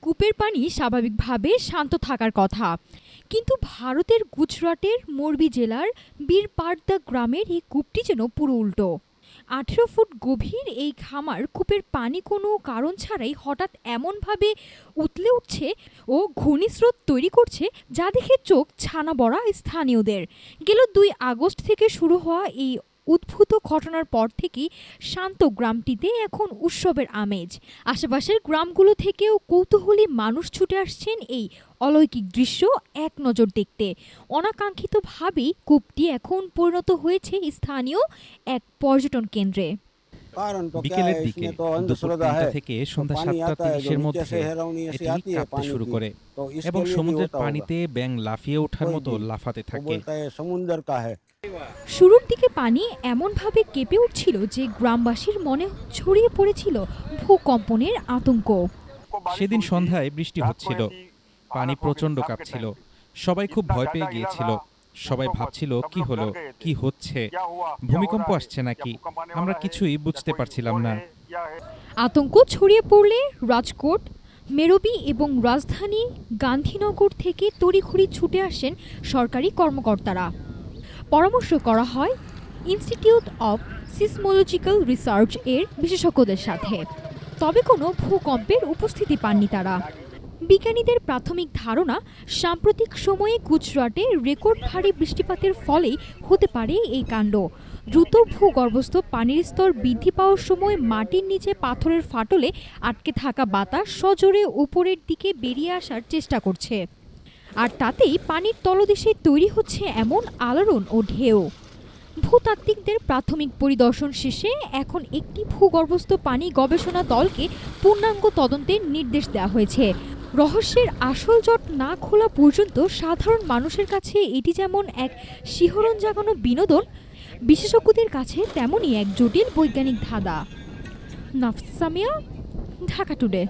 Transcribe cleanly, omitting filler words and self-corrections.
কূপের পানি স্বাভাবিকভাবে শান্ত থাকার কথা, কিন্তু ভারতের গুজরাটের মোরবি জেলার বীরপাড়দা গ্রামের এই কূপটি যেন পুরো উল্টো। 18 ফুট গভীর এই খামার কূপের পানি কোনো কারণ ছাড়াই হঠাৎ এমনভাবে উতলে উঠছে ও ঘূর্ণিস্রোত তৈরি করছে, যা দেখে চোখ ছানা বড়া স্থানীয়দের। গেল 2 আগস্ট থেকে শুরু হওয়া এই উদ্ভূত ঘটনার পর থেকেই শান্ত গ্রামটিতে এখন উৎসবের আমেজ। আশেপাশের গ্রামগুলো থেকেও কৌতূহলী মানুষ ছুটে আসছেন এই অলৌকিক দৃশ্য এক নজর দেখতে। অনাকাঙ্ক্ষিতভাবেই কূপটি এখন পরিণত হয়েছে স্থানীয় এক পর্যটন কেন্দ্রে। বিকেলের দিকে দুপুর 3টা থেকে সন্ধ্যা 7:30-এর মধ্যে এটি কাঁপতে শুরু করে এবং সমুদ্রের পানিতে ব্যাঙ লাফিয়ে ওঠার মতো লাফাতে থাকে। শুরুর দিকে পানি এমনভাবে কেঁপে উঠছিল যে গ্রামবাসীর মনে ছড়িয়ে পড়েছিল ভূকম্পনের আতঙ্ক। সেদিন সন্ধ্যায় বৃষ্টি হচ্ছিল, পানি প্রচণ্ড কাঁপছিল, সবাই খুব ভয় পেয়ে গিয়েছিল। সবাই ভাবছিল কি হলো, কি হচ্ছে, ভূমিকম্প আসছে নাকি, আমরা কিছুই বুঝতে পারছিলাম না। আতঙ্ক ছড়িয়ে পড়লে রাজকোট, মেরবি এবং রাজধানী গান্ধীনগর থেকে তড়িঘড়ি ছুটে আসেন সরকারি কর্মকর্তারা। পরামর্শ করা হয় ইনস্টিটিউট অব সিসমোলজিক্যাল রিসার্চ এর বিশেষজ্ঞদের সাথে, তবে কোনো ভূকম্পের উপস্থিতি পাননি তারা। বিজ্ঞানীদের প্রাথমিক ধারণা, সাম্প্রতিক সময়ে গুজরাটে রেকর্ড ভারী বৃষ্টিপাতের ফলেই হতে পারে এই কাণ্ড। দ্রুত ভূগর্ভস্থ পানির স্তর বৃদ্ধি পাওয়ার সময় মাটির নিচে পাথরের ফাটলে আটকে থাকা বাতাস সজোরে উপরের দিকে বেরিয়ে আসার চেষ্টা করছে, আর তাতেই পানির তলদেশে তৈরি হচ্ছে এমন আলোড়ন ও ঢেউ। ভূতাত্ত্বিকদের প্রাথমিক পরিদর্শন শেষে এখন একটি ভূগর্ভস্থ পানি গবেষণা দলকে পূর্ণাঙ্গ তদন্তের নির্দেশ দেওয়া হয়েছে। রহস্যের আসল জট না খোলা পর্যন্ত সাধারণ মানুষের কাছে এটি যেমন এক শিহরণ জাগানো বিনোদন, বিশেষজ্ঞদের কাছে তেমনই এক জটিল বৈজ্ঞানিক ধাঁধা। নাফিস সামিয়া, ঢাকা টুডে।